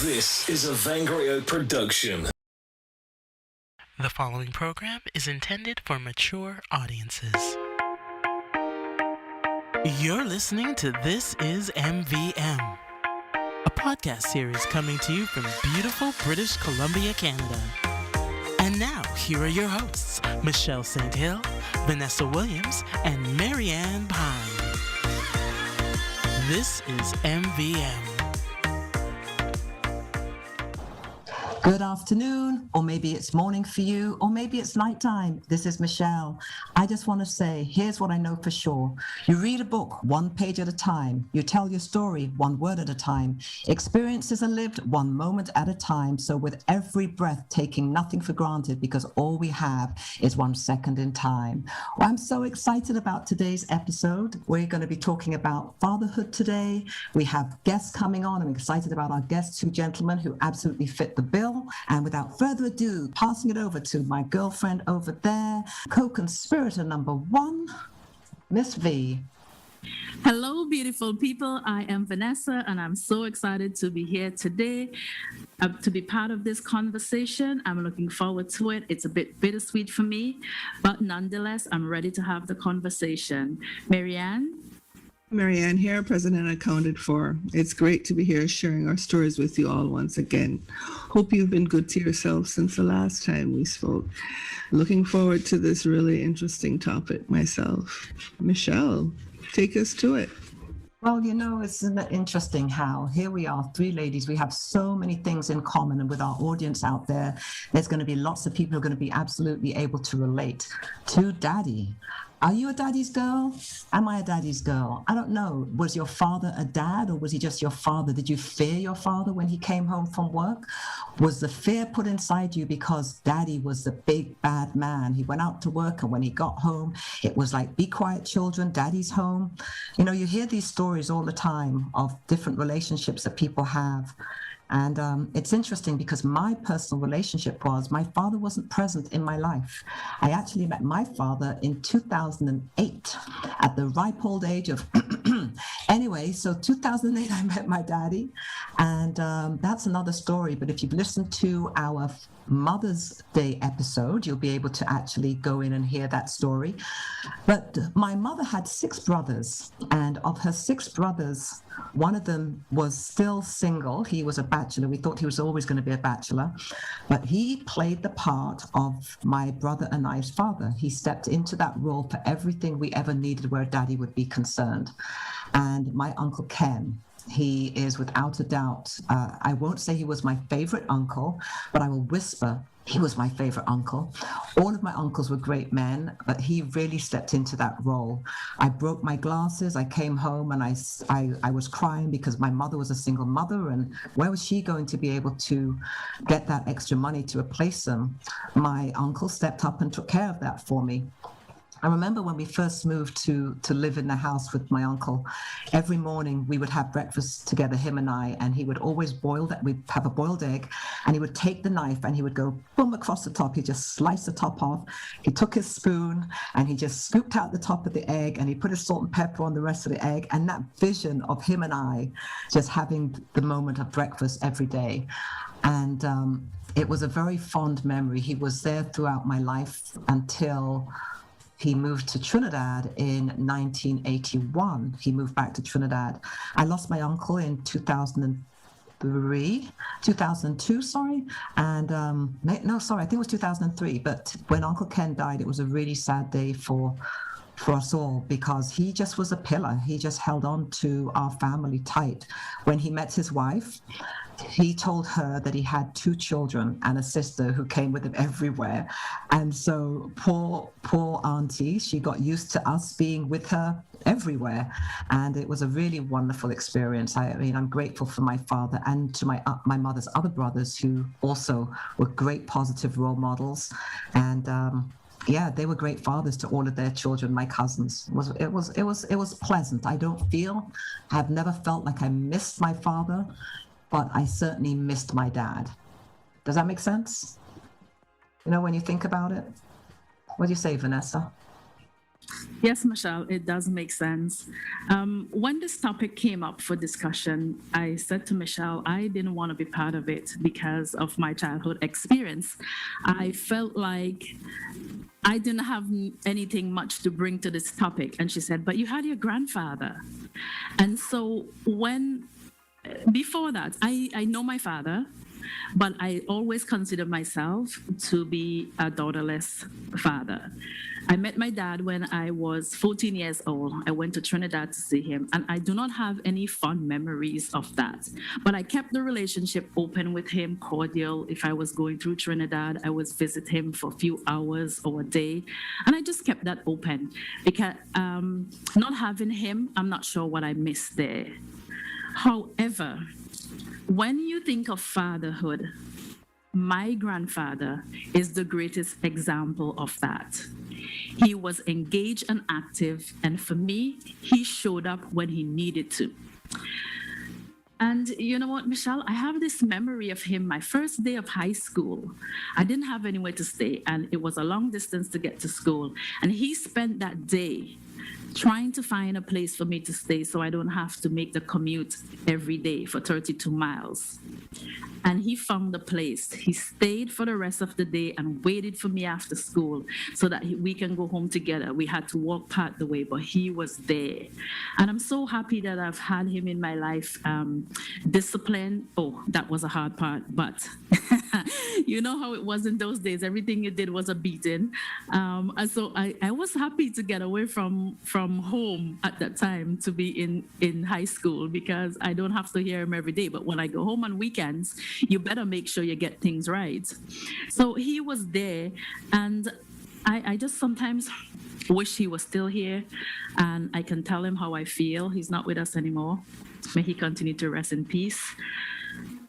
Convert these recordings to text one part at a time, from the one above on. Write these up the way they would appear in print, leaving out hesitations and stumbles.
This is a Vangriot production. The following program is intended for mature audiences. You're listening to This Is MVM, a podcast series coming to you from beautiful British Columbia, Canada. And now, here are your hosts, Michelle St. Hill, Vanessa Williams, and Maryann Pyne. This is MVM. Good afternoon, or maybe it's morning for you, or maybe it's nighttime. This is Michelle. I just want to say, here's what I know for sure. You read a book one page at a time. You tell your story one word at a time. Experiences are lived one moment at a time. So with every breath, taking nothing for granted, because all we have is 1 second in time. Well, I'm so excited about today's episode. We're going to be talking about fatherhood today. We have guests coming on. I'm excited about our guests, two gentlemen who absolutely fit the bill. And without further ado, passing it over to my girlfriend over there, co-conspirator number one, Miss V. Hello, beautiful people. I am Vanessa, and I'm so excited to be here today to be part of this conversation. I'm looking forward to it. It's a bit bittersweet for me, but nonetheless, I'm ready to have the conversation. Maryann? Maryann here, President Accounted For. It's great to be here sharing our stories with you all once again. Hope you've been good to yourself since the last time we spoke. Looking forward to this really interesting topic myself. Michelle, take us to it. Well, you know, isn't it interesting how here we are, three ladies, we have so many things in common, and with our audience out there, there's going to be lots of people who are going to be absolutely able to relate to daddy. Are you a daddy's girl? Am I a daddy's girl? I don't know. Was your father a dad, or was he just your father? Did you fear your father when he came home from work? Was the fear put inside you because daddy was the big bad man? He went out to work, and when he got home, it was like, be quiet, children, daddy's home. You know, you hear these stories all the time of different relationships that people have. And it's interesting because my personal relationship was my father wasn't present in my life. I actually met my father in 2008 at the ripe old age of, anyway, so 2008 I met my daddy, and that's another story. But if you've listened to our Mother's Day episode, you'll be able to actually go in and hear that story. But my mother had 6 brothers, and of her 6 brothers, one of them was still single. He was a bachelor. We thought he was always going to be a bachelor, but he played the part of my brother and I's father. He stepped into that role for everything we ever needed where daddy would be concerned. And my Uncle Ken, he is without a doubt, I won't say he was my favorite uncle, but I will whisper, he was my favorite uncle. All of my uncles were great men, but he really stepped into that role. I broke my glasses. I came home and I was crying because my mother was a single mother, and where was she going to be able to get that extra money to replace them? My uncle stepped up and took care of that for me. I remember when we first moved to live in the house with my uncle, every morning we would have breakfast together, him and I, and he would always we'd have a boiled egg, and he would take the knife and he would go boom across the top. He'd just slice the top off. He took his spoon and he just scooped out the top of the egg, and he put his salt and pepper on the rest of the egg. And that vision of him and I just having the moment of breakfast every day. And it was a very fond memory. He was there throughout my life until he moved to Trinidad in 1981. He moved back to Trinidad. I lost my uncle in 2002, sorry. And no, sorry, I think it was 2003. But when Uncle Ken died, it was a really sad day for us all, because he just was a pillar. He just held on to our family tight. When he met his wife, he told her that he had 2 children and a sister who came with him everywhere. And so poor auntie, she got used to us being with her everywhere. And it was a really wonderful experience. I mean, I'm grateful for my father and to my mother's other brothers, who also were great positive role models. And yeah, they were great fathers to all of their children, my cousins. It was pleasant. I've never felt like I missed my father, but I certainly missed my dad. Does that make sense? You know, when you think about it? What do you say, Vanessa? Yes, Michelle, it does make sense. When this topic came up for discussion, I said to Michelle, I didn't want to be part of it because of my childhood experience. I felt like I didn't have anything much to bring to this topic. And she said, but you had your grandfather. And so before that, I know my father, but I always considered myself to be a daughterless father. I met my dad when I was 14 years old. I went to Trinidad to see him, and I do not have any fond memories of that. But I kept the relationship open with him, cordial. If I was going through Trinidad, I would visit him for a few hours or a day, and I just kept that open because not having him, I'm not sure what I missed there. However, when you think of fatherhood, my grandfather is the greatest example of that. He was engaged and active, and for me, he showed up when he needed to. And you know what, Michelle? I have this memory of him, my first day of high school. I didn't have anywhere to stay, and it was a long distance to get to school. And he spent that day trying to find a place for me to stay so I don't have to make the commute every day for 32 miles. And he found a place. He stayed for the rest of the day and waited for me after school so that we can go home together. We had to walk part the way, but he was there. And I'm so happy that I've had him in my life. Discipline, that was a hard part, but you know how it was in those days. Everything you did was a beating. And so I was happy to get away from home at that time to be in high school because I don't have to hear him every day. But when I go home on weekends, you better make sure you get things right. So he was there, and I just sometimes wish he was still here and I can tell him how I feel. He's not with us anymore. May he continue to rest in peace.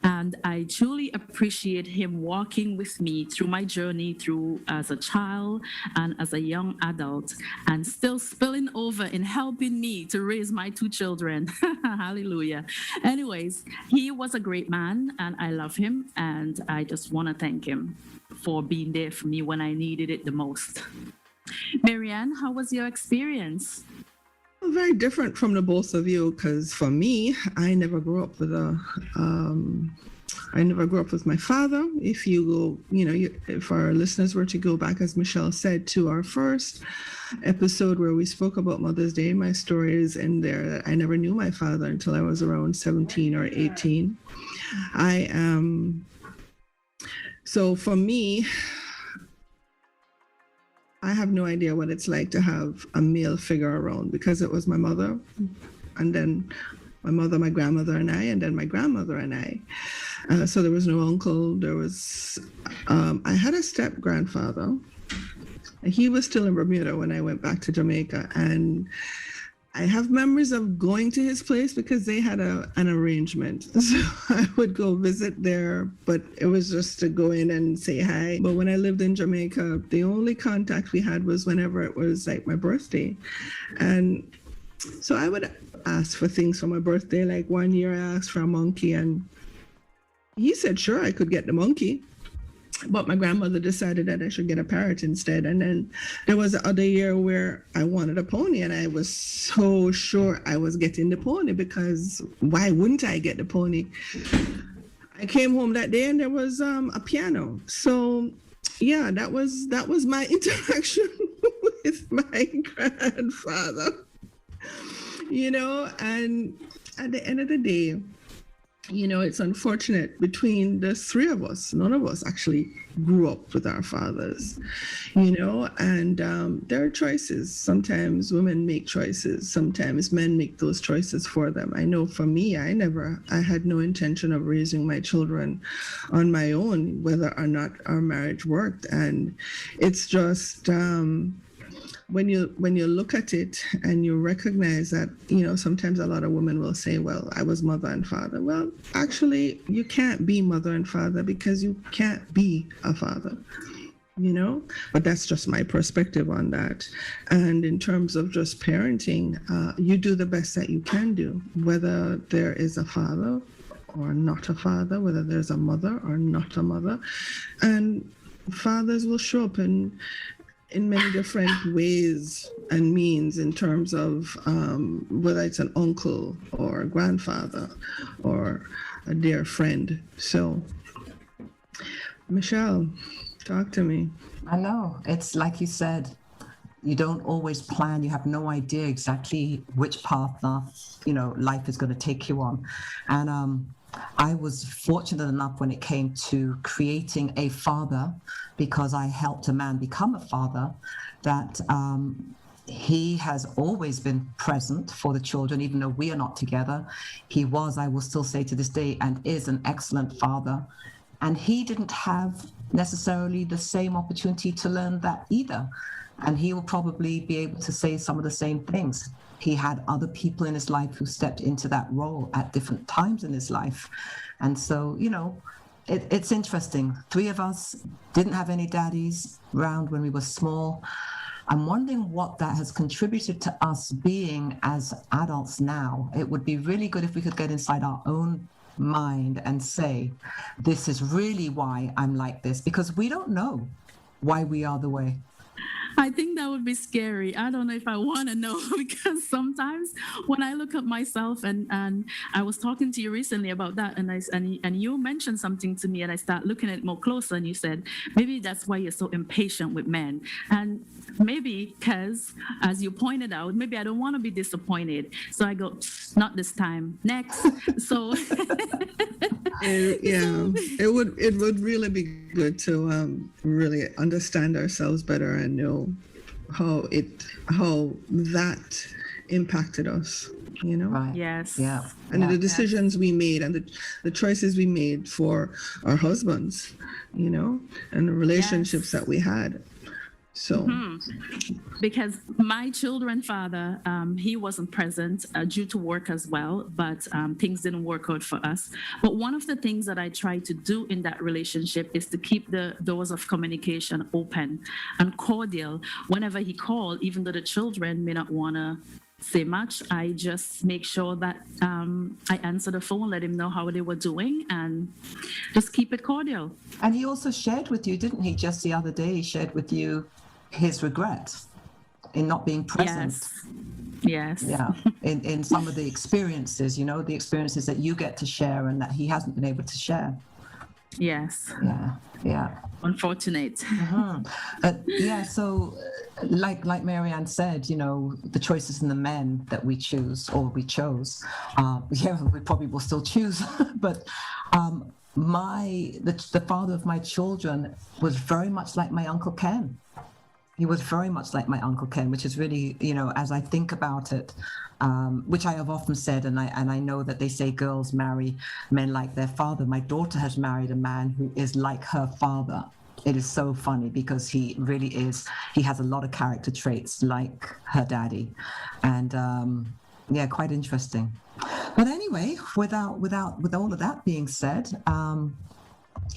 And I truly appreciate him walking with me through my journey through as a child and as a young adult, and still spilling over in helping me to raise my two children. Hallelujah. Anyways, he was a great man and I love him, and I just want to thank him for being there for me when I needed it the most. Maryann, how was your experience? Very different from the both of you, because for me, I never grew up with my father. If you go, if our listeners were to go back, as Michelle said, to our first episode where we spoke about Mother's Day, my story is in there that I never knew my father until I was around 17 or 18. So for me, I have no idea what it's like to have a male figure around, because it was my mother, and then my mother, my grandmother, and I, and then my grandmother and I. So there was no uncle. I had a step grandfather. He was still in Bermuda when I went back to Jamaica, and I have memories of going to his place because they had an arrangement. So I would go visit there, but it was just to go in and say hi. But when I lived in Jamaica, the only contact we had was whenever it was like my birthday. And so I would ask for things for my birthday. Like one year I asked for a monkey, and he said, sure, I could get the monkey. But my grandmother decided that I should get a parrot instead. And then there was the other year where I wanted a pony, and I was so sure I was getting the pony, because why wouldn't I get the pony? I came home that day and there was a piano. So yeah, that was my interaction with my grandfather, and at the end of the day, it's unfortunate between the three of us, none of us actually grew up with our fathers, and there are choices. Sometimes women make choices. Sometimes men make those choices for them. I know for me, I had no intention of raising my children on my own, whether or not our marriage worked. And it's just, when you look at it and you recognize that, sometimes a lot of women will say, well, I was mother and father. Well, actually, you can't be mother and father because you can't be a father, but that's just my perspective on that. And in terms of just parenting, you do the best that you can do, whether there is a father or not a father, whether there's a mother or not a mother. And fathers will show up in many different ways and means, in terms of whether it's an uncle or a grandfather or a dear friend. So, Michelle, talk to me. I know. It's like you said, you don't always plan. You have no idea exactly which path, life is going to take you on. And I was fortunate enough when it came to creating a father, because I helped a man become a father, that he has always been present for the children, even though we are not together. He was, I will still say to this day, and is an excellent father. And he didn't have necessarily the same opportunity to learn that either. And he will probably be able to say some of the same things. He had other people in his life who stepped into that role at different times in his life. And so, it's interesting. 3 of us didn't have any daddies around when we were small. I'm wondering what that has contributed to us being as adults now. It would be really good if we could get inside our own mind and say, this is really why I'm like this, because we don't know why we are the way. I think that would be scary. I don't know if I want to know, because sometimes when I look at myself, and I was talking to you recently about that, and you mentioned something to me, and I start looking at it more closer, and you said maybe that's why you're so impatient with men, and maybe because, as you pointed out, maybe I don't want to be disappointed, so I go, not this time, next. So it would really be good to really understand ourselves better and know how that impacted us, Right. Yes. Yeah. And the decisions we made, and the choices we made for our husbands, and the relationships that we had. So, because my children's father, he wasn't present due to work as well, but things didn't work out for us. But one of the things that I try to do in that relationship is to keep the doors of communication open and cordial. Whenever he called, even though the children may not want to say much, I just make sure that I answer the phone, let him know how they were doing, and just keep it cordial. And he also shared with you, didn't he, just the other day, he shared with you his regret in not being present. Yes. Yeah. In some of the experiences, the experiences that you get to share and that he hasn't been able to share. Yes. Yeah. Unfortunate. So like Maryann said, the choices in the men that we choose, or we chose, we probably will still choose, but the father of my children was very much like my Uncle Ken. He was very much like my Uncle Ken, which is really, as I think about it, which I have often said, and I know that they say girls marry men like their father. My daughter has married a man who is like her father. It is so funny, because he really is. He has a lot of character traits like her daddy, and quite interesting. But anyway, with all of that being said,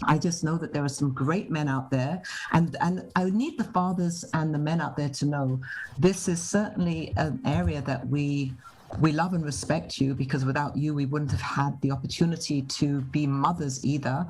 I just know that there are some great men out there, and I need the fathers and the men out there to know this is certainly an area that we love and respect you, because without you, we wouldn't have had the opportunity to be mothers either.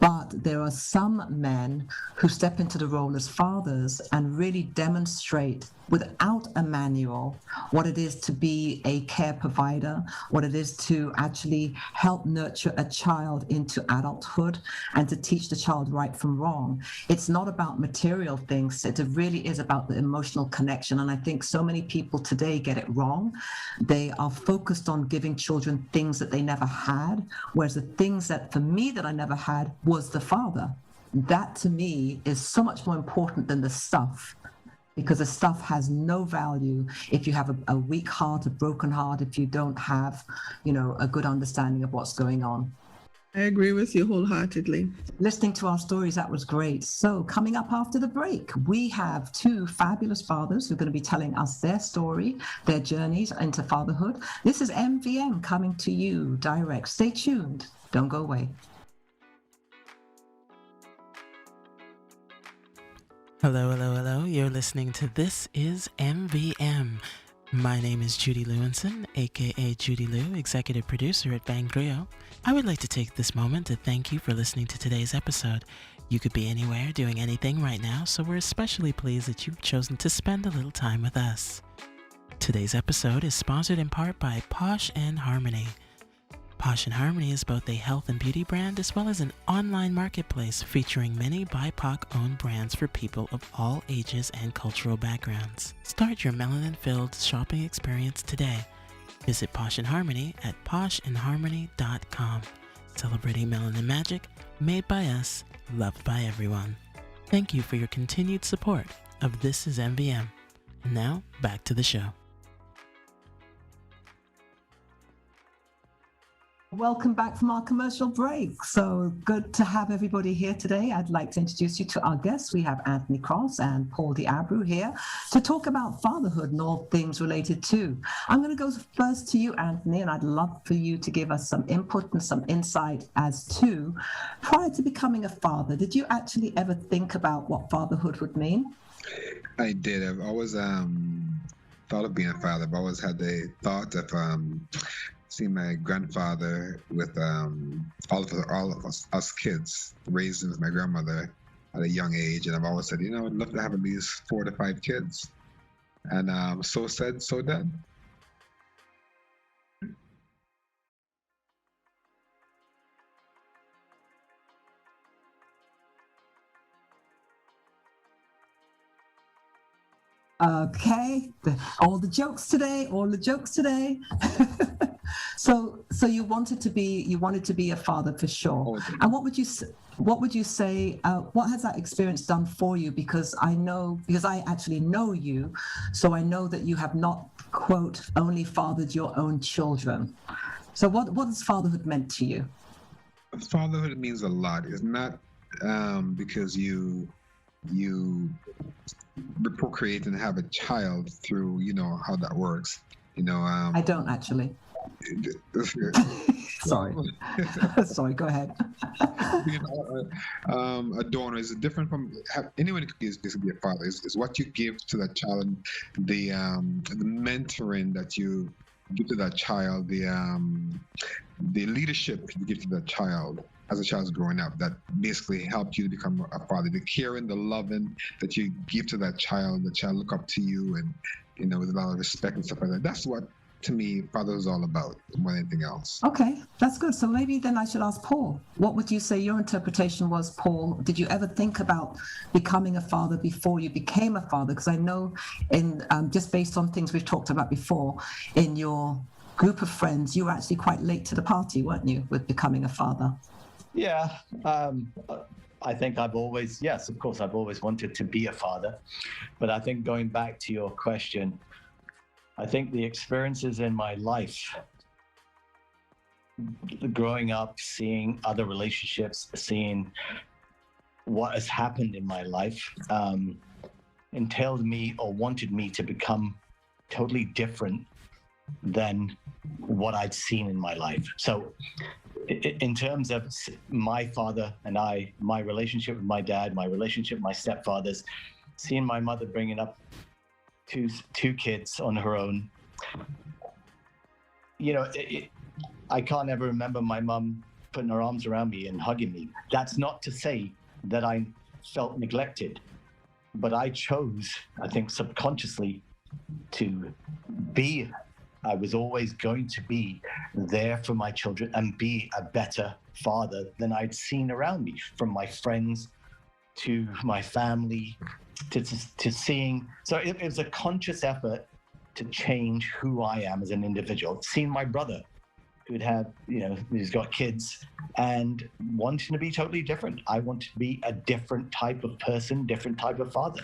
But there are some men who step into the role as fathers and really demonstrate without a manual what it is to be a care provider, what it is to actually help nurture a child into adulthood and to teach the child right from wrong. It's not about material things. It really is about the emotional connection. And I think so many people today get it wrong. They are focused on giving children things that they never had, whereas the things that, for me, that I never had was the father. That, to me, is so much more important than the stuff. Because the stuff has no value if you have a weak heart, a broken heart, if you don't have, a good understanding of what's going on. I agree with you wholeheartedly. Listening to our stories, that was great. So coming up after the break, we have 2 fabulous fathers who are going to be telling us their story, their journeys into fatherhood. This is MVM coming to you direct. Stay tuned. Don't go away. Hello. You're listening to This Is MVM, My name is JudiLew, aka JudiLew, executive producer at Vangriot. I would like to take this moment to thank you for listening to today's episode. You could be anywhere doing anything right now, so we're especially pleased that you've chosen to spend a little time with us. Today's episode is sponsored in part by Posh & Harmony. Posh & Harmony is both a health and beauty brand as well as an online marketplace featuring many BIPOC-owned brands for people of all ages and cultural backgrounds. Start your melanin-filled shopping experience today. Visit Posh & Harmony at poshandharmony.com. Celebrating melanin magic, made by us, loved by everyone. Thank you for your continued support of This Is MVM. And now, back to the show. Welcome back from our commercial break. So good to have everybody here today. I'd like to introduce you to our guests. We have Anthony Cross and Paul DeAbreu here to talk about fatherhood and all things related to. I'm going to go first to you, Anthony, and I'd love for you to give us some input and some insight as to, prior to becoming a father, did you actually ever think about what fatherhood would mean? I did. I've always thought of being a father. I've always had the thought of seeing my grandfather with all of us kids, raised with my grandmother at a young age, and I've always said, I'd love to have at least 4 to 5 kids. And so said, so done. Okay, all the jokes today. So you wanted to be a father for sure. And what would you say? What has that experience done for you? Because I actually know you, so I know that you have not, quote, only fathered your own children. So what has fatherhood meant to you? Fatherhood means a lot. It's not because you procreate and have a child through, how that works. I don't actually. Sorry. Sorry, go ahead. A donor is different from anyone who is to be a father. Is what you give to that child, the mentoring that you give to that child, the leadership you give to that child as a child's growing up, that basically helped you to become a father. The caring, the loving that you give to that child, the child look up to you, and with a lot of respect and stuff like that. That's what, to me, father is all about more than anything else. Okay, that's good. So maybe then I should ask Paul, what would you say your interpretation was, Paul? Did you ever think about becoming a father before you became a father? Because I know in just based on things we've talked about before, in your group of friends, you were actually quite late to the party, weren't you, with becoming a father? Yeah, I think I've always wanted to be a father. But I think going back to your question, I think the experiences in my life, growing up, seeing other relationships, seeing what has happened in my life, entailed me or wanted me to become totally different than what I'd seen in my life. So in terms of my father and I, my relationship with my dad, my relationship with my stepfathers, seeing my mother bringing up two kids on her own, I can't ever remember my mum putting her arms around me and hugging me. That's not to say that I felt neglected, but I chose, I think subconsciously, I was always going to be there for my children and be a better father than I'd seen around me, from my friends to my family to seeing. So it was a conscious effort to change who I am as an individual. Seeing my brother, who's got kids, and wanting to be totally different. I wanted to be a different type of person, different type of father.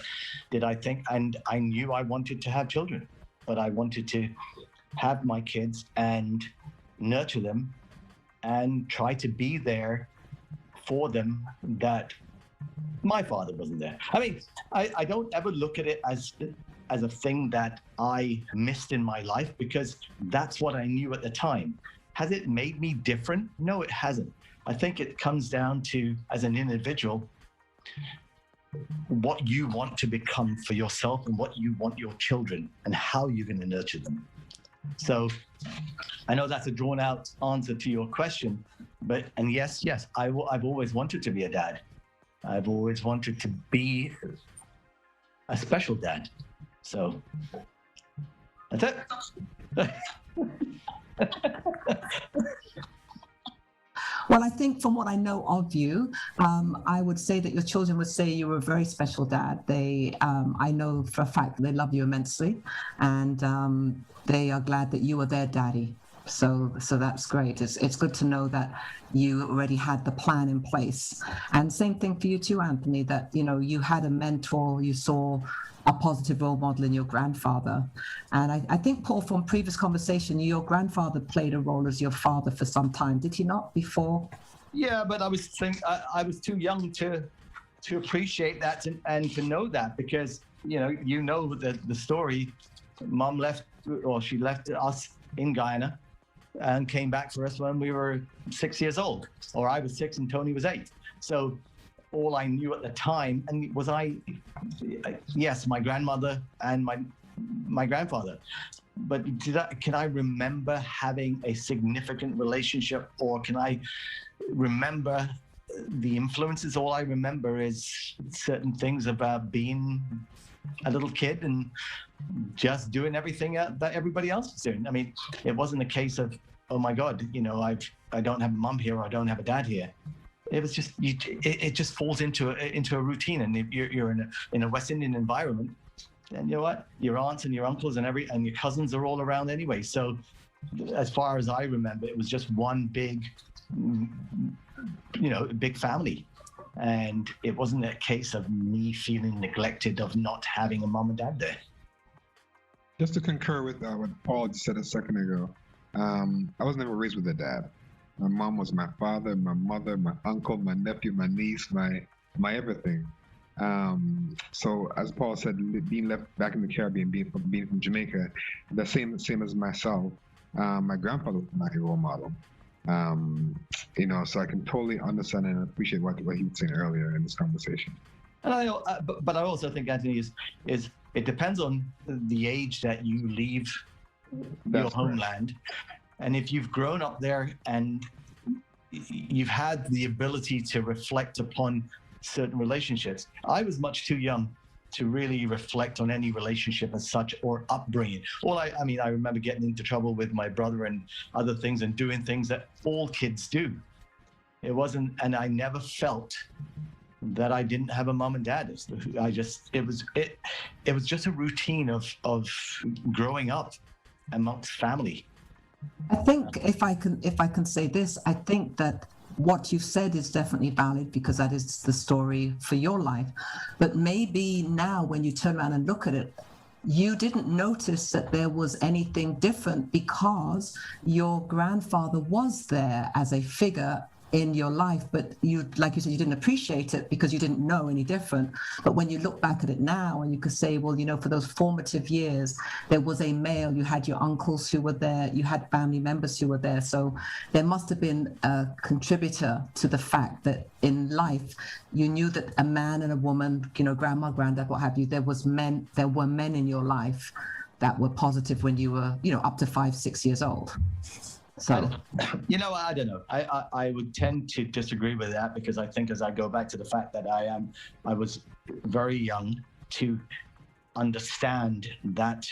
And I knew I wanted to have children, but I wanted to have my kids and nurture them and try to be there for them that my father wasn't there. I mean, I don't ever look at it as a thing that I missed in my life, because that's what I knew at the time. Has it made me different? No, it hasn't. I think it comes down to, as an individual, what you want to become for yourself and what you want your children and how you're going to nurture them. So I know that's a drawn out answer to your question, and yes, I've always wanted to be a dad. I've always wanted to be a special dad. So that's it. Well, I think from what I know of you, I would say that your children would say you were a very special dad. I know for a fact that they love you immensely, and they are glad that you are their daddy. So that's great. It's good to know that you already had the plan in place. And same thing for you too, Anthony, that, you had a mentor, you saw a positive role model in your grandfather. And I think, Paul, from previous conversation, your grandfather played a role as your father for some time, did he not, before? Yeah, but I was too young to appreciate that and to know that, because, the story. Mom she left us in Guyana and came back for us when we were 6 years old, or I was 6 and Tony was 8. So all I knew at the time, and yes, my grandmother and my grandfather, but can I remember having a significant relationship, or can I remember the influences? All I remember is certain things about being a little kid and just doing everything that everybody else was doing. I mean, it wasn't a case of, oh my God, I don't have a mom here, or I don't have a dad here. It was just, it just falls into a routine, and if you're in a West Indian environment, then you know what, your aunts and your uncles and your cousins are all around anyway. So as far as I remember, it was just one big family. And it wasn't a case of me feeling neglected of not having a mom and dad there. Just to concur with what Paul just said a second ago, I was never raised with a dad. My mom was my father, my mother, my uncle, my nephew, my niece, my everything. So as Paul said, being left back in the Caribbean, being from Jamaica, the same as myself, my grandfather was my role model. So I can totally understand and appreciate what he was saying earlier in this conversation. And but I also think, Anthony, is it depends on the age that you leave your homeland. And if you've grown up there and you've had the ability to reflect upon certain relationships. I was much too young to really reflect on any relationship as such or upbringing. I remember getting into trouble with my brother and other things and doing things that all kids do. It wasn't, and I never felt that I didn't have a mom and dad. It was just a routine of growing up amongst family. I think if I can say this, I think that what you've said is definitely valid because that is the story for your life. But maybe now when you turn around and look at it, you didn't notice that there was anything different because your grandfather was there as a figure in your life, but like you said, you didn't appreciate it because you didn't know any different. But when you look back at it now and you could say, well, for those formative years, there was a male, you had your uncles who were there, you had family members who were there. So there must have been a contributor to the fact that in life, you knew that a man and a woman, grandma, granddad, what have you, there were men in your life that were positive when you were, up to 5-6 years old. So, I don't know. I would tend to disagree with that because I think as I go back to the fact that I was very young to understand that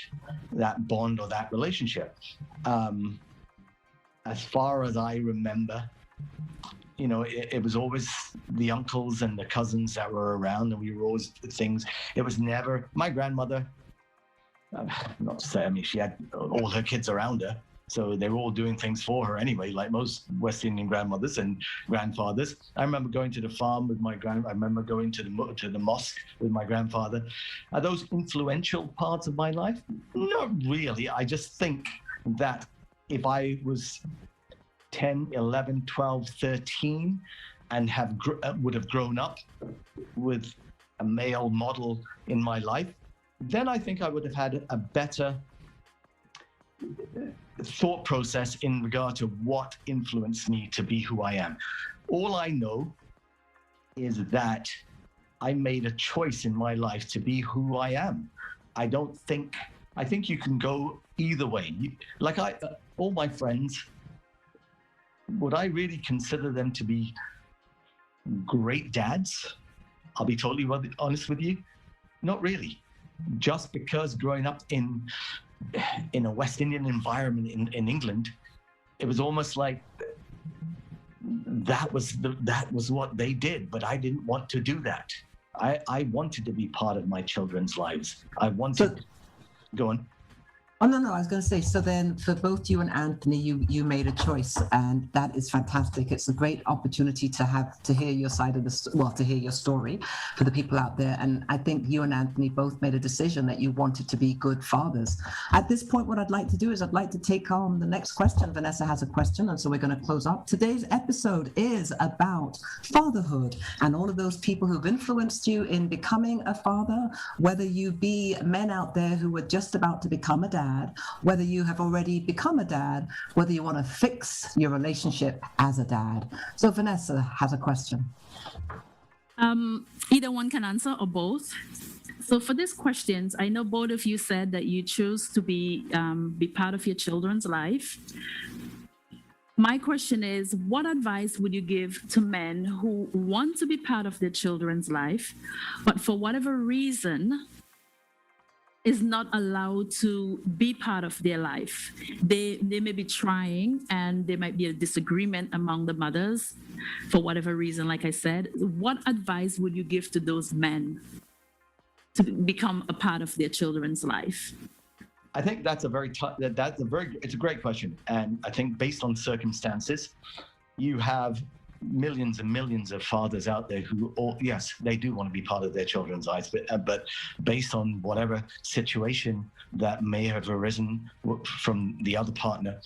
bond or that relationship. As far as I remember, it was always the uncles and the cousins that were around, and we were always things. It was never my grandmother. Not to say, she had all her kids around her. So they were all doing things for her anyway, like most West Indian grandmothers and grandfathers. I remember going to the farm with I remember going to the mosque with my grandfather. Are those influential parts of my life? Not really. I just think that if I was 10, 11, 12, 13 and would have grown up with a male model in my life, then I think I would have had a better thought process in regard to what influenced me to be who I am. All I know is that I made a choice in my life to be who I am. I think you can go either way. All my friends, would I really consider them to be great dads? I'll be totally honest with you. Not really. Just because growing up in a West Indian environment in England, it was almost like that was what they did, but I didn't want to do that. I wanted to be part of my children's lives. Go on. Oh, no, I was going to say, so then for both you and Anthony, you made a choice, and that is fantastic. It's a great opportunity to hear your side of to hear your story for the people out there. And I think you and Anthony both made a decision that you wanted to be good fathers. At this point, what I'd like to do is I'd like to take on the next question. Vanessa has a question, and so we're going to close up. Today's episode is about fatherhood and all of those people who've influenced you in becoming a father, whether you be men out there who are just about to become a dad, whether you have already become a dad, whether you want to fix your relationship as a dad. So Vanessa has a question. Either one can answer or both. So for these questions, I know both of you said that you choose to be part of your children's life. My question is, what advice would you give to men who want to be part of their children's life, but for whatever reason is not allowed to be part of their life? They may be trying, and there might be a disagreement among the mothers for whatever reason. Like I said, what advice would you give to those men to become a part of their children's life? I think it's a great question. And I think based on circumstances, you have millions and millions of fathers out there who, yes, they do want to be part of their children's lives, but based on whatever situation that may have arisen from the other partner,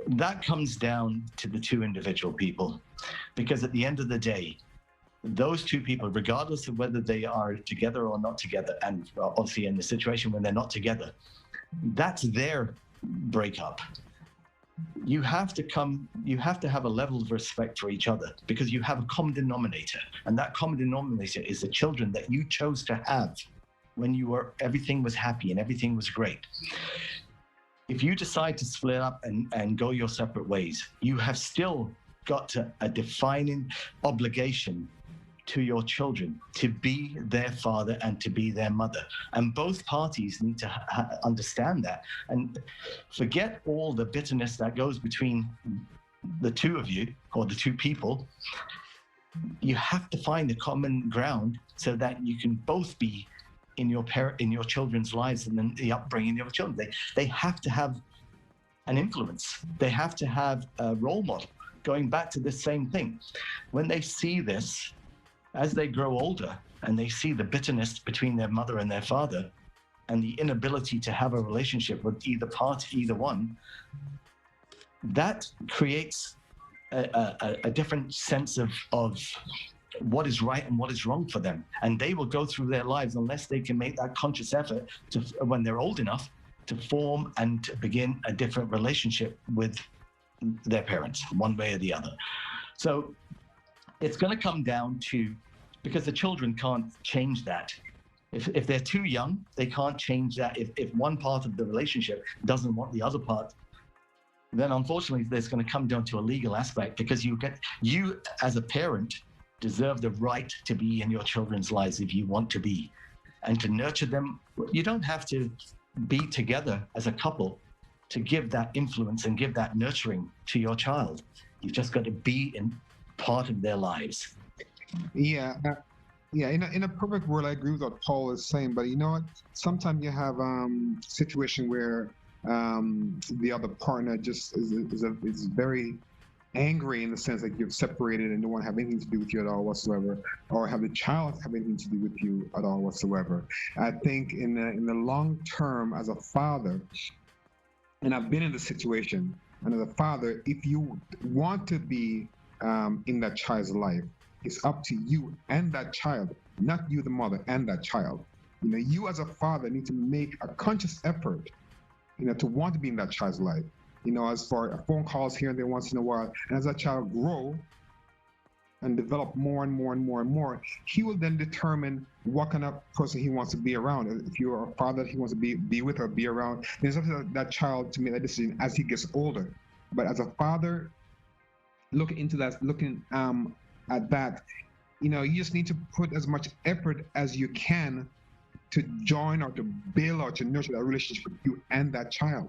that comes down to the two individual people. Because at the end of the day, those two people, regardless of whether they are together or not together, and obviously in the situation when they're not together, that's their breakup. You have to have a level of respect for each other, because you have a common denominator, and that common denominator is the children that you chose to have when everything was happy and everything was great. If you decide to split up and go your separate ways, you have still got a defining obligation to your children to be their father and to be their mother. And both parties need to understand that and forget all the bitterness that goes between the two of you, or the two people. You have to find a common ground so that you can both be in your children's lives, and then the upbringing of your children. They have to have an influence. They have to have a role model. Going back to the same thing, when they see this, as they grow older and they see the bitterness between their mother and their father, and the inability to have a relationship with either one, that creates a different sense of what is right and what is wrong for them. And they will go through their lives unless they can make that conscious effort to, when they're old enough, to form and to begin a different relationship with their parents, one way or the other. So it's going to come down to, because the children can't change that. If they're too young, they can't change that. If one part of the relationship doesn't want the other part, then unfortunately there's going to come down to a legal aspect, because you as a parent deserve the right to be in your children's lives if you want to be, and to nurture them. You don't have to be together as a couple to give that influence and give that nurturing to your child. You've just got to be in part of their lives. Yeah. In a perfect world, I agree with what Paul is saying, but you know what? Sometimes you have a situation where the other partner just is very angry, in the sense that you've separated and don't want to have anything to do with you at all whatsoever, or have the child have anything to do with you at all whatsoever. I think in the long term, as a father, and I've been in the situation, and as a father, if you want to be in that child's life, it's up to you and that child, not you, the mother, and that child. You know, you as a father need to make a conscious effort, to want to be in that child's life. As for phone calls here and there once in a while, and as that child grow, and develop more and more and more and more, he will then determine what kind of person he wants to be around. If you're a father he wants to be with or be around, there's up to that child to make that decision as he gets older. But as a father, looking at that, you just need to put as much effort as you can to join or to build or to nurture that relationship with you and that child.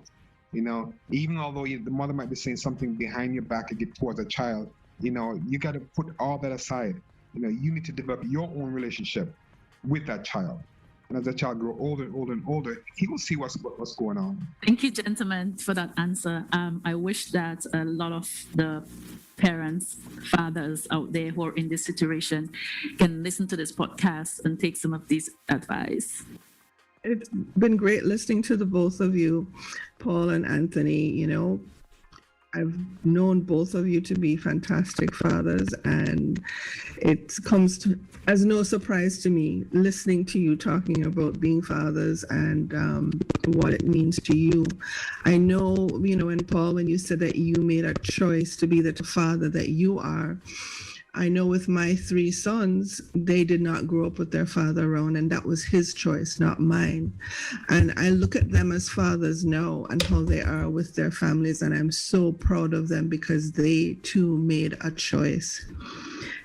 Even although the mother might be saying something behind your back towards the child, you got to put all that aside. You need to develop your own relationship with that child. And as the child grows older and older and older, he will see what's going on. Thank you, gentlemen, for that answer. I wish that a lot of the parents, fathers out there who are in this situation can listen to this podcast and take some of these advice. It's been great listening to the both of you, Paul and Anthony. I've known both of you to be fantastic fathers, and it comes as no surprise to me listening to you talking about being fathers and what it means to you. I know, and Paul, when you said that you made a choice to be the father that you are, I know with my 3 sons, they did not grow up with their father around, and that was his choice, not mine. And I look at them as fathers now and how they are with their families, and I'm so proud of them because they too made a choice.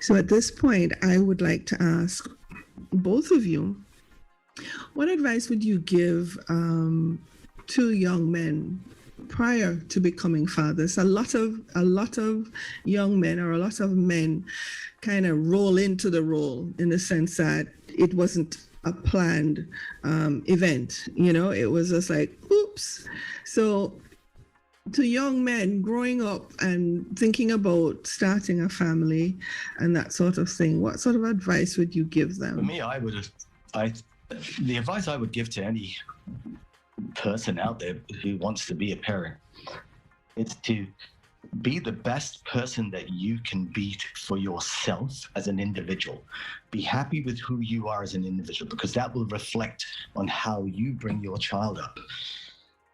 So at this point, I would like to ask both of you, what advice would you give to young men prior to becoming fathers? A lot of young men or a lot of men kind of roll into the role in the sense that it wasn't a planned event. It was just like, oops. So to young men growing up and thinking about starting a family and that sort of thing, what sort of advice would you give them? For me, the advice I would give to any person out there who wants to be a parent is to be the best person that you can be for yourself as an individual. Be happy with who you are as an individual, because that will reflect on how you bring your child up.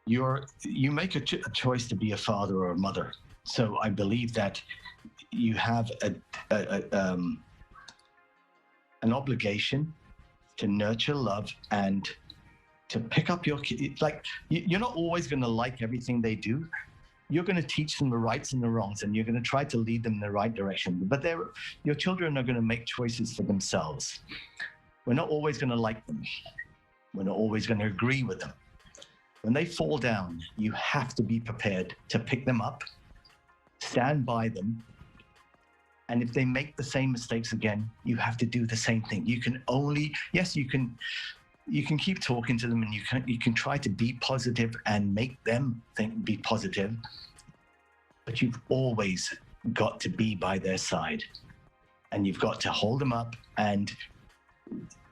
You make a choice to be a father or a mother. So I believe that you have an obligation to nurture love and to pick up your kid. Like, you're not always going to like everything they do. You're going to teach them the rights and the wrongs, and you're going to try to lead them in the right direction. But your children are going to make choices for themselves. We're not always going to like them. We're not always going to agree with them. When they fall down, you have to be prepared to pick them up, stand by them, and if they make the same mistakes again, you have to do the same thing. You can keep talking to them, and you can try to be positive and make them be positive, but you've always got to be by their side, and you've got to hold them up, and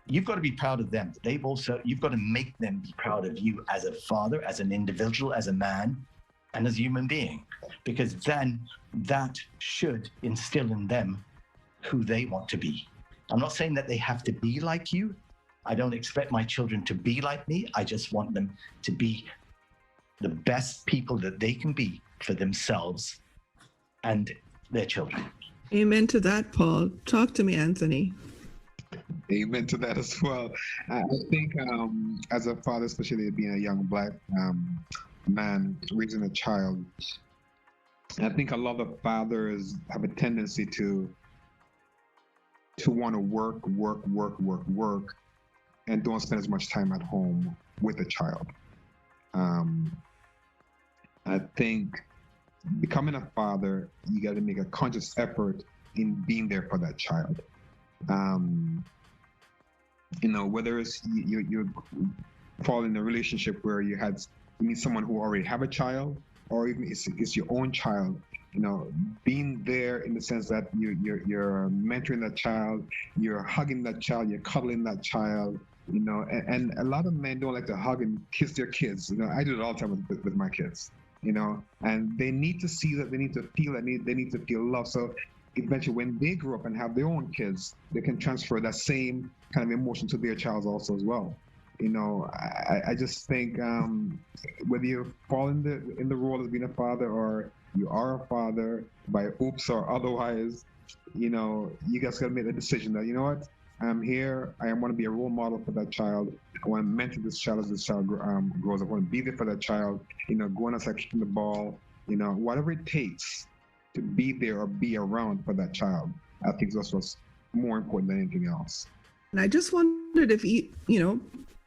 you've got to be proud of them. You've got to make them be proud of you as a father, as an individual, as a man, and as a human being, because then that should instill in them who they want to be. I'm not saying that they have to be like you. I don't expect my children to be like me. I just want them to be the best people that they can be for themselves and their children. Amen to that, Paul. Talk to me, Anthony. Amen to that as well. I think as a father, especially being a young Black man raising a child, I think a lot of fathers have a tendency to want to work, and don't spend as much time at home with the child. I think becoming a father, you got to make a conscious effort in being there for that child. Whether it's you fall in a relationship where you meet someone who already have a child, or even it's your own child. Being there in the sense that you're mentoring that child, you're hugging that child, you're cuddling that child. And a lot of men don't like to hug and kiss their kids. I do it all the time with my kids. And they need to see that, they need to feel that, they need to feel love. So eventually, when they grow up and have their own kids, they can transfer that same kind of emotion to their child also as well. I just think whether you fall in the role as being a father, or you are a father by oops or otherwise, you guys got to make the decision that, you know what, I'm here. I want to be a role model for that child. I want to mentor this child as this child grows up. I want to be there for that child, going outside, kicking the ball, whatever it takes to be there or be around for that child. I think that's what's more important than anything else. And I just wondered if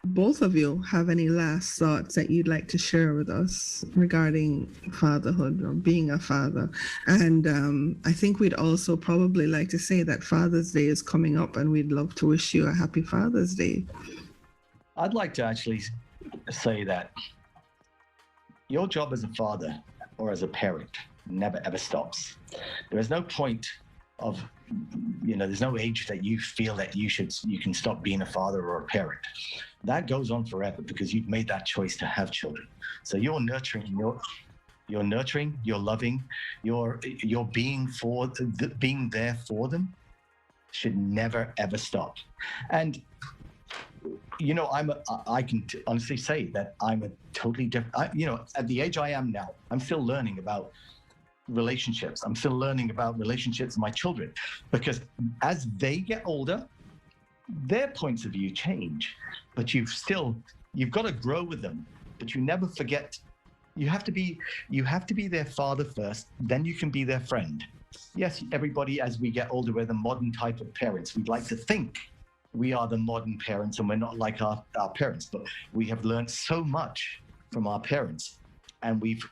both of you have any last thoughts that you'd like to share with us regarding fatherhood or being a father. And I think we'd also probably like to say that Father's Day is coming up, and we'd love to wish you a happy Father's Day. I'd like to actually say that your job as a father or as a parent never ever stops. There is no point of, there's no age that you feel that you can stop being a father or a parent. That goes on forever because you've made that choice to have children. So you're nurturing, you're loving, you're being there for them should never ever stop. And I can honestly say that I'm a totally different. At the age I am now, I'm still learning about relationships. I'm still learning about relationships with my children, because as they get older, their points of view change, but you've got to grow with them. But you never forget, you have to be their father first, then you can be their friend. Yes, everybody, as we get older, we're the modern type of parents. We'd like to think we are the modern parents and we're not like our parents, but we have learned so much from our parents, and we've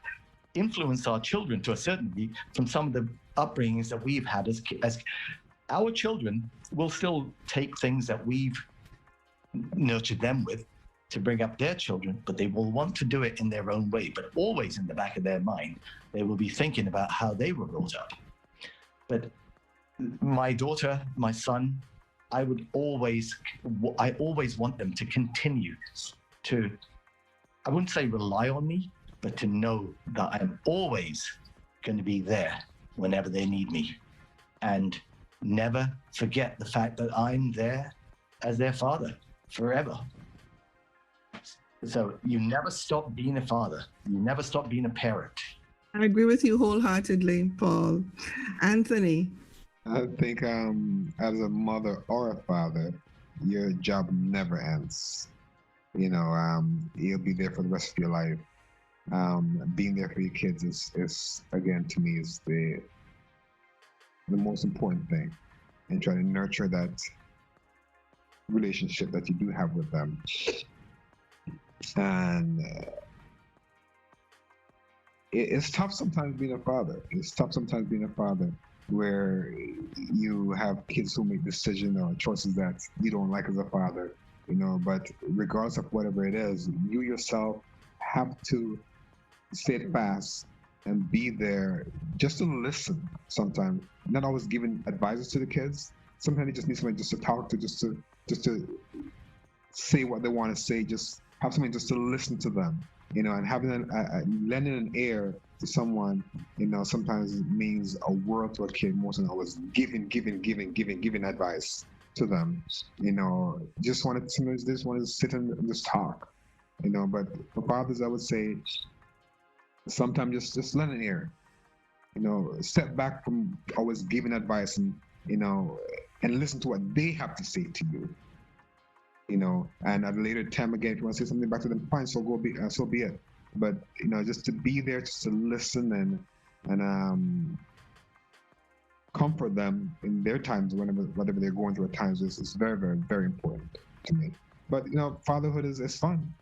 influence our children to a certain degree from some of the upbringings that we've had as our children will still take things that we've nurtured them with to bring up their children, but they will want to do it in their own way. But always in the back of their mind, they will be thinking about how they were brought up. But my daughter, my son, I always want them to continue to, I wouldn't say rely on me, but to know that I'm always going to be there whenever they need me, and never forget the fact that I'm there as their father forever. So you never stop being a father. You never stop being a parent. I agree with you wholeheartedly, Paul. Anthony? I think as a mother or a father, your job never ends. You'll be there for the rest of your life. Being there for your kids is again, to me, is the most important thing, and trying to nurture that relationship that you do have with them. And it's tough sometimes being a father. It's tough sometimes being a father where you have kids who make decisions or choices that you don't like as a father, but regardless of whatever it is, you yourself have to stay fast and be there just to listen sometimes. Not always giving advices to the kids. Sometimes they just need somebody just to talk to, just to say what they want to say, just have somebody just to listen to them, and having lending an ear to someone, sometimes it means a world to a kid more than always giving advice to them. Just wanted to sit and just talk, but for fathers, I would say, sometimes just lend an ear, step back from always giving advice, and listen to what they have to say to you, and at a later time, again, if you want to say something back to them, fine, so be it. But, just to be there, just to listen and comfort them in their times, whatever they're going through at times, is very, very, very important to me. But, fatherhood is fun.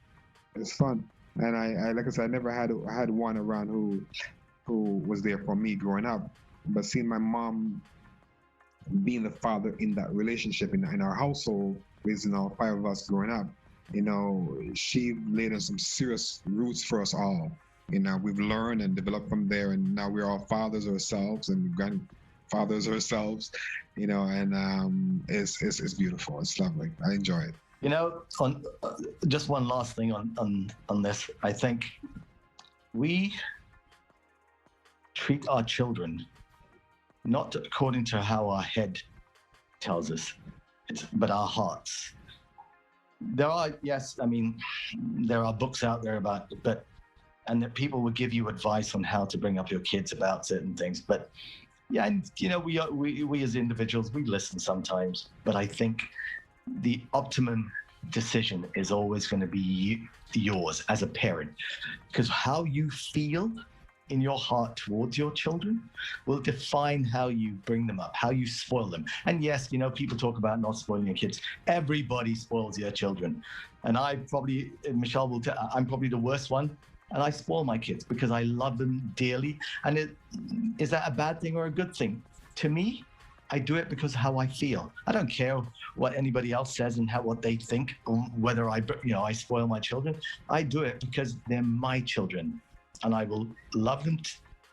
It's fun. And I like I said, I never had one around who was there for me growing up, but seeing my mom being the father in that relationship in our household, raising all 5 of us growing up, she laid in some serious roots for us all. We've learned and developed from there, and now we're all fathers ourselves and grandfathers ourselves, and it's beautiful. It's lovely. I enjoy it. On just one last thing on this, I think we treat our children not according to how our head tells us, but our hearts. There are books out there about, and that people will give you advice on how to bring up your kids about certain things, but Yeah, and we as individuals, we listen sometimes, but I think the optimum decision is always going to be yours as a parent, because how you feel in your heart towards your children will define how you bring them up, how you spoil them. And yes, people talk about not spoiling your kids. Everybody spoils their children. And Michelle will tell, I'm probably the worst one. And I spoil my kids because I love them dearly. And is that a bad thing or a good thing? To me, I do it because of how I feel. I don't care what anybody else says and what they think, whether I spoil my children. I do it because they're my children. And I will love them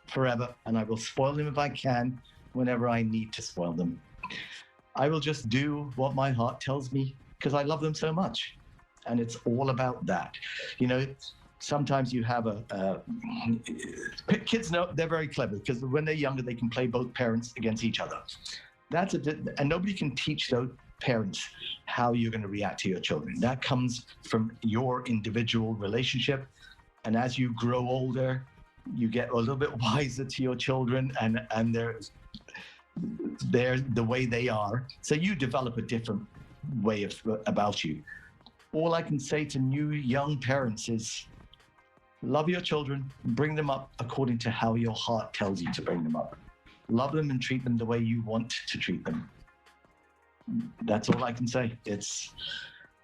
forever, and I will spoil them if I can, whenever I need to spoil them. I will just do what my heart tells me because I love them so much. And it's all about that. Sometimes you have kids know they're very clever because when they're younger, they can play both parents against each other. And nobody can teach those parents how you're going to react to your children. That comes from your individual relationship. And as you grow older, you get a little bit wiser to your children, and they're the way they are. So you develop a different way about you. All I can say to new young parents is love your children, bring them up according to how your heart tells you to bring them up. Love them and treat them the way you want to treat them. That's all I can say. It's,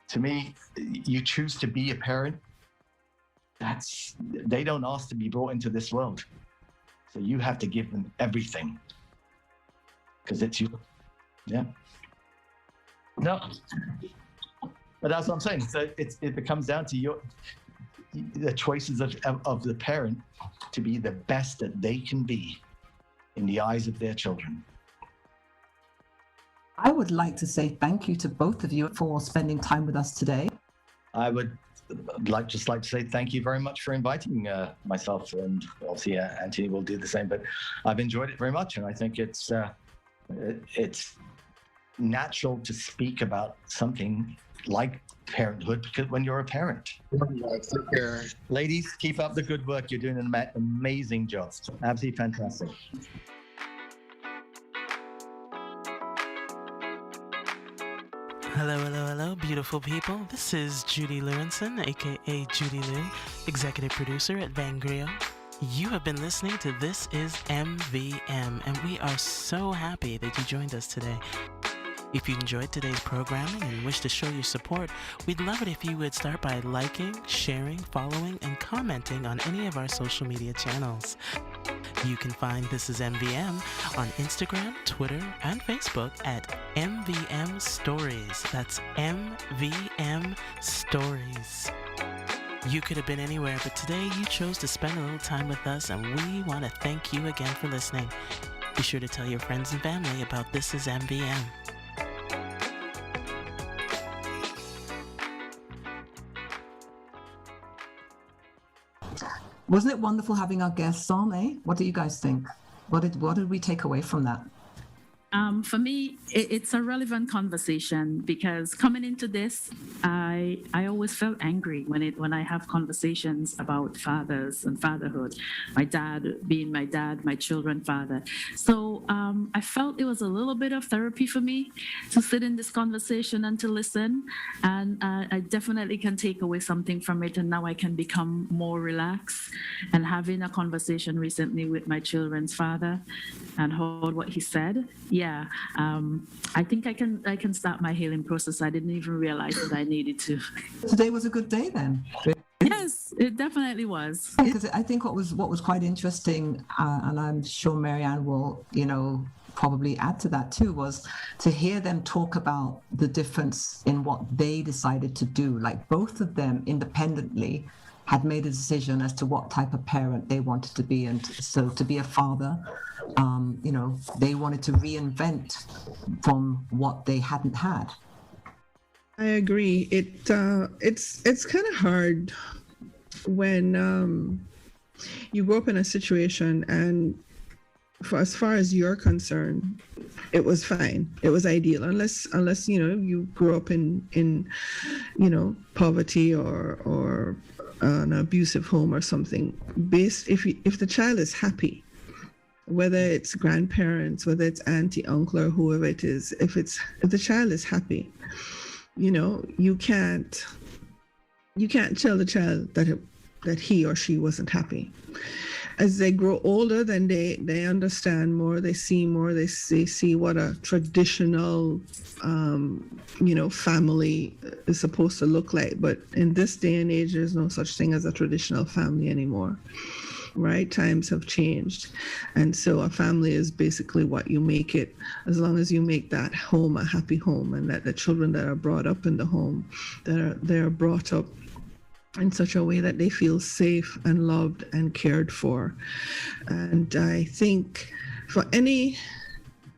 to me, you choose to be a parent. They don't ask to be brought into this world. So you have to give them everything because it's you. Yeah. No. But that's what I'm saying. So it becomes down to the choices of the parent to be the best that they can be in the eyes of their children. I would like to say thank you to both of you for spending time with us today. I would like to say thank you very much for inviting myself, and obviously Anthony will do the same. But I've enjoyed it very much, and I think it's natural to speak about something like parenthood because when you're a parent. Ladies, keep up the good work. You're doing an amazing job. Absolutely fantastic. Hello, beautiful people. This is JudiLew, aka JudiLew, executive producer at Vangriot. You have been listening to This Is MVM, and we are so happy that you joined us today. If you enjoyed today's programming and wish to show your support, we'd love it if you would start by liking, sharing, following, and commenting on any of our social media channels. You can find This Is MVM on Instagram, Twitter, and Facebook at MVM Stories. That's MVM Stories. You could have been anywhere, but today you chose to spend a little time with us, and we want to thank you again for listening. Be sure to tell your friends and family about This Is MVM. Wasn't it wonderful having our guests on, eh? What do you guys think? What did we take away from that? For me, it's a relevant conversation because coming into this, I always felt angry when I have conversations about fathers and fatherhood. My dad being my dad, my children father. So I felt it was a little bit of therapy for me to sit in this conversation and to listen. And I definitely can take away something from it. And now I can become more relaxed. And having a conversation recently with my children's father and heard what he said. Yeah, I think I can start my healing process. I didn't even realize that I needed to. Today was a good day then. Yes, it definitely was. Because I think what was quite interesting, and I'm sure Maryann will, probably add to that too, was to hear them talk about the difference in what they decided to do. Like both of them independently had made a decision as to what type of parent they wanted to be. And so to be a father, they wanted to reinvent from what they hadn't had. I agree. It's kind of hard when you grow up in a situation and as far as you're concerned, it was fine. It was ideal, unless you grew up in poverty or an abusive home or something. If the child is happy whether it's grandparents, whether it's auntie, uncle, or whoever it is, if the child is happy, you can't tell the child that he or she wasn't happy. As they grow older, then they understand more, they see more, they see what a traditional, family is supposed to look like. But in this day and age, there's no such thing as a traditional family anymore, right? Times have changed. And so a family is basically what you make it, as long as you make that home a happy home, and that the children that are brought up in the home, they're brought up in such a way that they feel safe and loved and cared for. And I think for any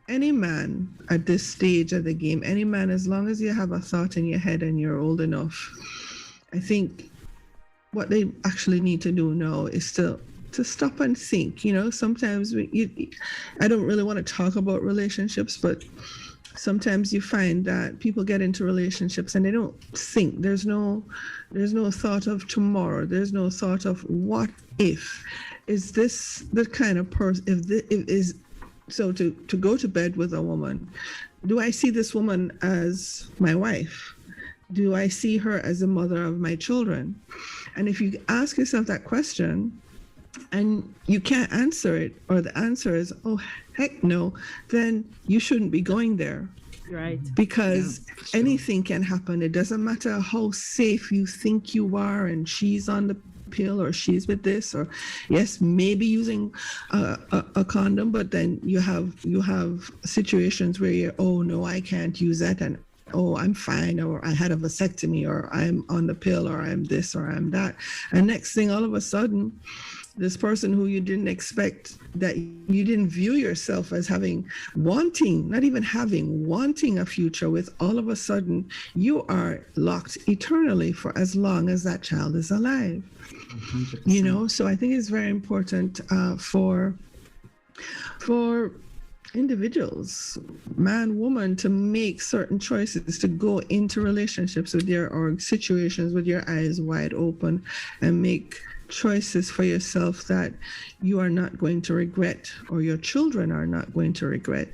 man at this stage of the game, any man, as long as you have a thought in your head and you're old enough, I think what they actually need to do now is to stop and think. Sometimes I don't really want to talk about relationships, but sometimes you find that people get into relationships and they don't think. There's no thought of tomorrow. There's no thought of what if. Is this the kind of person? So to go to bed with a woman, do I see this woman as my wife? Do I see her as the mother of my children? And if you ask yourself that question and you can't answer it, or the answer is, oh, heck no, then you shouldn't be going there. Right. Because anything can happen. It doesn't matter how safe you think you are, and she's on the pill, or she's with this, or yes, maybe using a condom, but then you have situations where you're, oh no, I can't use that, and oh, I'm fine, or I had a vasectomy, or I'm on the pill, or I'm this, or I'm that. And next thing, all of a sudden, this person who you didn't expect, that you didn't view yourself as wanting a future with, all of a sudden, you are locked eternally for as long as that child is alive. 100%. So I think it's very important for individuals, man, woman, to make certain choices, to go into relationships or situations with your eyes wide open, and make choices for yourself that you are not going to regret, or your children are not going to regret.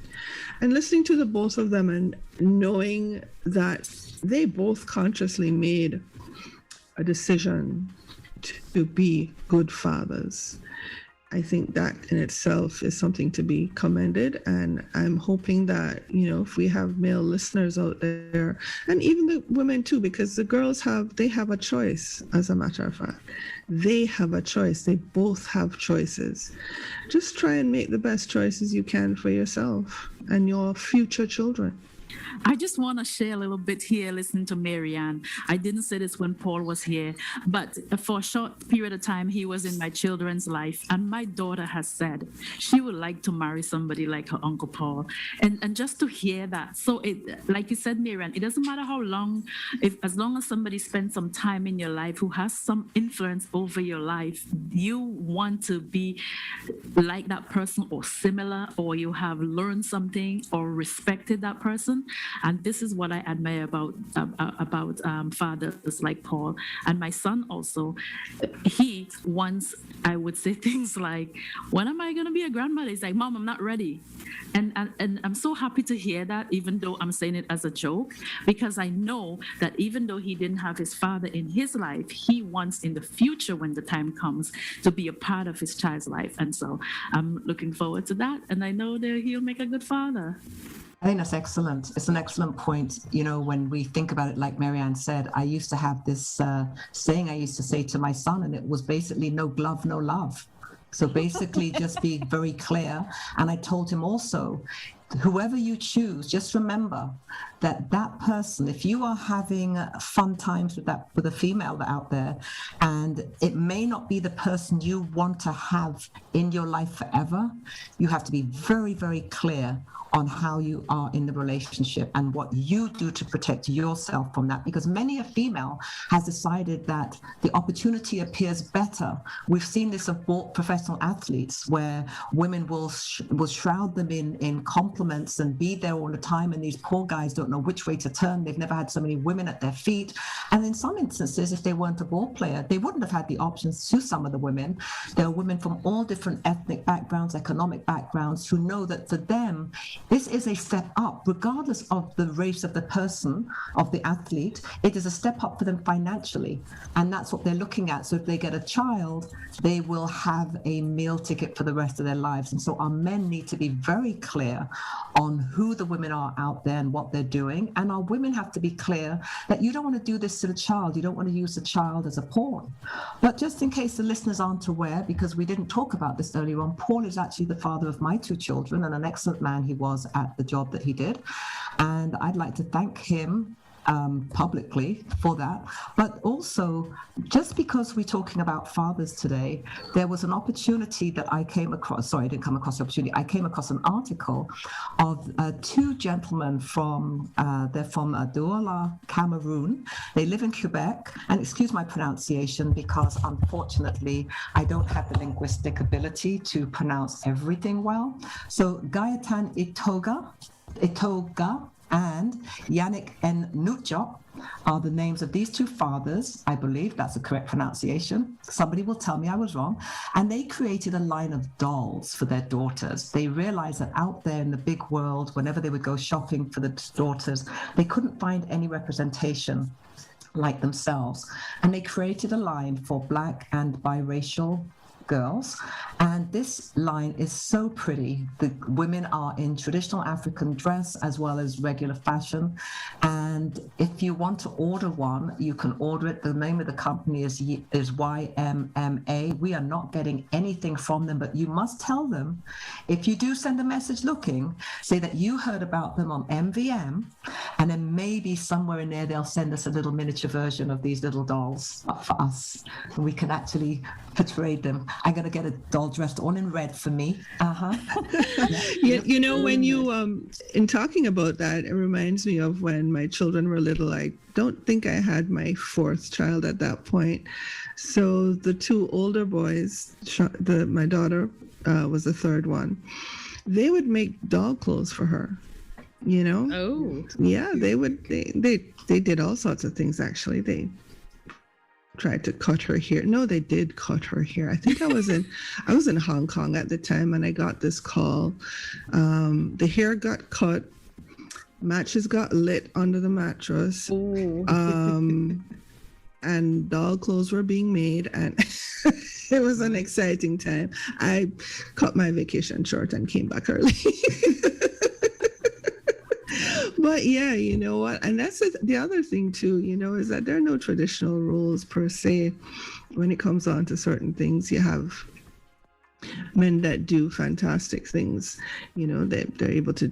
And listening to the both of them and knowing that they both consciously made a decision to be good fathers. I think that in itself is something to be commended. And I'm hoping that, if we have male listeners out there, and even the women too, because the girls have a choice, as a matter of fact. They have a choice. They both have choices. Just try and make the best choices you can for yourself and your future children. I just want to share a little bit here, listening to Maryann. I didn't say this when Paul was here, but for a short period of time, he was in my children's life. And my daughter has said she would like to marry somebody like her Uncle Paul. And just to hear that. So like you said, Maryann, it doesn't matter how long, as long as somebody spends some time in your life who has some influence over your life, you want to be like that person or similar, or you have learned something or respected that person. And this is what I admire about fathers like Paul. And my son also, he once, I would say things like, when am I going to be a grandmother? He's like, Mom, I'm not ready. And I'm so happy to hear that, even though I'm saying it as a joke, because I know that even though he didn't have his father in his life, he wants in the future, when the time comes, to be a part of his child's life. And so I'm looking forward to that. And I know that he'll make a good father. I think that's excellent. It's an excellent point. When we think about it, like Maryann said, I used to have this saying I used to say to my son, and it was basically no glove, no love. So basically just be very clear. And I told him also, whoever you choose, just remember that person, if you are having fun times with a female out there, and it may not be the person you want to have in your life forever, you have to be very, very clear on how you are in the relationship and what you do to protect yourself from that, because many a female has decided that the opportunity appears better. We've seen this of professional athletes where women will shroud them in compliments and be there all the time, and these poor guys don't don't know which way to turn. They've never had so many women at their feet. And in some instances, if they weren't a ball player, they wouldn't have had the options to some of the women. There are women from all different ethnic backgrounds, economic backgrounds, who know that for them, this is a step up, regardless of the race of the person, of the athlete. It is a step up for them financially. And that's what they're looking at. So if they get a child, they will have a meal ticket for the rest of their lives. And so our men need to be very clear on who the women are out there and what they're doing. And our women have to be clear that you don't want to do this to the child. You don't want to use the child as a pawn. But just in case the listeners aren't aware, because we didn't talk about this earlier on, Paul is actually the father of my 2 children, and an excellent man he was at the job that he did. And I'd like to thank him publicly for that. But also, just because we're talking about fathers today, there was an opportunity that I came across. Sorry, I didn't come across the opportunity. I came across an article of 2 gentlemen from, they're from Douala, Cameroon. They live in Quebec. And excuse my pronunciation, because unfortunately, I don't have the linguistic ability to pronounce everything well. So Gaetan Itoga, and Yannick N. Nutjop are the names of these 2 fathers. I believe that's the correct pronunciation. Somebody will tell me I was wrong. And they created a line of dolls for their daughters. They realized that out there in the big world, whenever they would go shopping for the daughters, they couldn't find any representation like themselves. And they created a line for Black and biracial girls, and this line is so pretty. The women are in traditional African dress as well as regular fashion, and if you want to order one, you can order it. The name of the company is YMMA. We are not getting anything from them, but you must tell them, if you do send a message looking, say that you heard about them on MVM, and then maybe somewhere in there they'll send us a little miniature version of these little dolls for us, and we can actually portray them. I'm going to get a doll dressed all in red for me. You know, when you, in talking about that, it reminds me of when my children were little. I don't think I had my 4th child at that point. So the 2 older boys, my daughter was the 3rd one, they would make doll clothes for her, you know? Oh. Yeah, they would. They did all sorts of things, actually. They tried to cut her hair. No, they did cut her hair. I think I was in Hong Kong at the time, and I got this call. The hair got cut, matches got lit under the mattress, and doll clothes were being made, and it was an exciting time. I cut my vacation short and came back early. But yeah, you know what? And that's the other thing too, you know, is that there are no traditional rules per se when it comes on to certain things. You have men that do fantastic things, you know, they're able to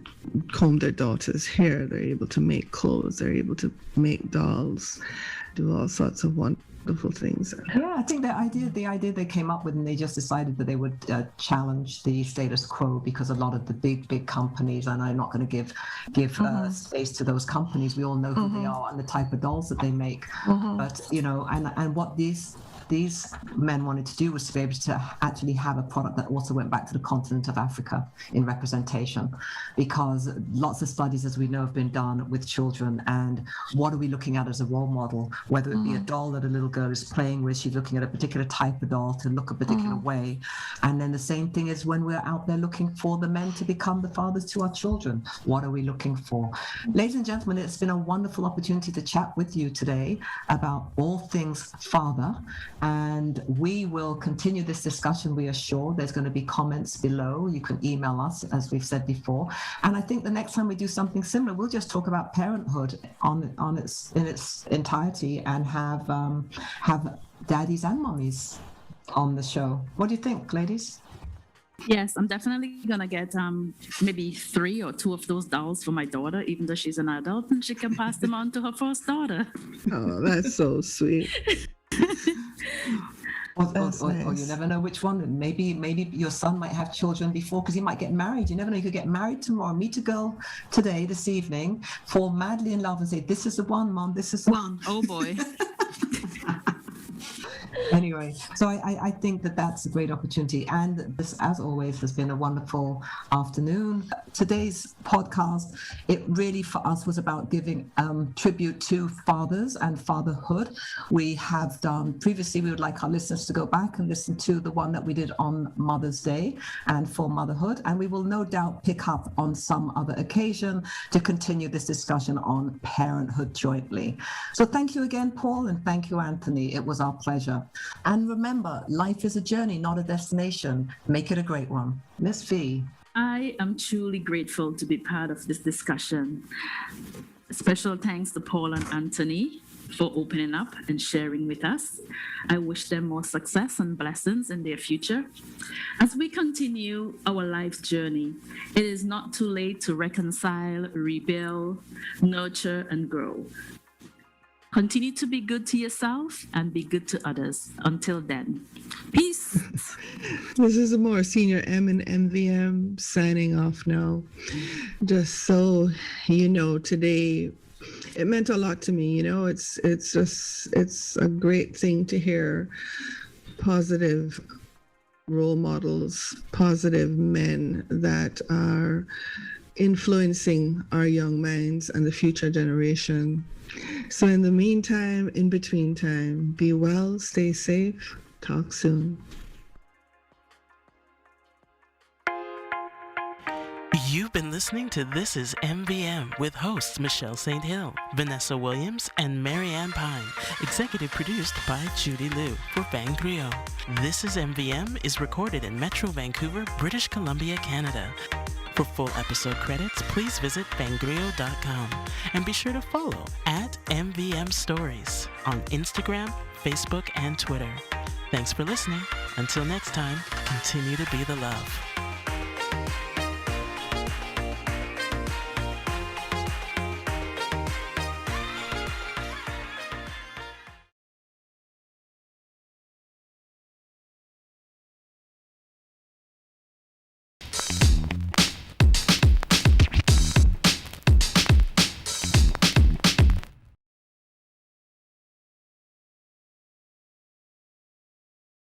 comb their daughters' hair, they're able to make clothes, they're able to make dolls, do all sorts of wonderful things. Yeah, I think the idea they came up with, and they just decided that they would challenge the status quo, because a lot of the big companies, and I'm not going to give space to those companies. We all know who they are and the type of dolls that they make. But you know, and what these men wanted to do was to be able to actually have a product that also went back to the continent of Africa in representation, because lots of studies, as we know, have been done with children, and what are we looking at as a role model, whether it be a doll that a little girl is playing with, she's looking at a particular type of doll to look a particular way. And then the same thing is when we're out there looking for the men to become the fathers to our children, what are we looking for? Ladies and gentlemen, it's been a wonderful opportunity to chat with you today about all things father. And we will continue this discussion, we are sure. There's going to be comments below. You can email us, as we've said before. And I think the next time we do something similar, we'll just talk about parenthood in its entirety, and have daddies and mummies on the show. What do you think, ladies? Yes, I'm definitely gonna get maybe 3 or 2 of those dolls for my daughter, even though she's an adult, and she can pass them on to her first daughter. Oh, that's so sweet. Or you never know which one. Maybe your son might have children before, because he might get married. You never know. You could get married tomorrow, meet a girl this evening, fall madly in love, and say, "This is the one, Mom. This is the one." Oh boy. Anyway, so I think that that's a great opportunity. And this, as always, has been a wonderful afternoon. Today's podcast, it really for us was about giving tribute to fathers and fatherhood. We have done previously, we would like our listeners to go back and listen to the one that we did on Mother's Day and for motherhood. And we will no doubt pick up on some other occasion to continue this discussion on parenthood jointly. So thank you again, Paul, and thank you, Anthony. It was our pleasure. And remember, life is a journey, not a destination. Make it a great one. Miss V. I am truly grateful to be part of this discussion. Special thanks to Paul and Anthony for opening up and sharing with us. I wish them more success and blessings in their future. As we continue our life's journey, it is not too late to reconcile, rebuild, nurture, and grow. Continue to be good to yourself and be good to others. Until then, peace. This is a more senior M and MVM signing off now. Just so you know, today it meant a lot to me. You know, it's a great thing to hear positive role models, positive men that are influencing our young minds and the future generation. So in the meantime, in between time, be well, stay safe, talk soon. You've been listening to This Is MVM with hosts Michelle St. Hill, Vanessa Williams, and Maryann Pyne. Executive produced by JudiLew for Vangriot. This Is MVM is recorded in Metro Vancouver, British Columbia, Canada. For full episode credits, please visit Vangriot.com and be sure to follow @MVM Stories on Instagram, Facebook, and Twitter. Thanks for listening. Until next time, continue to be the love.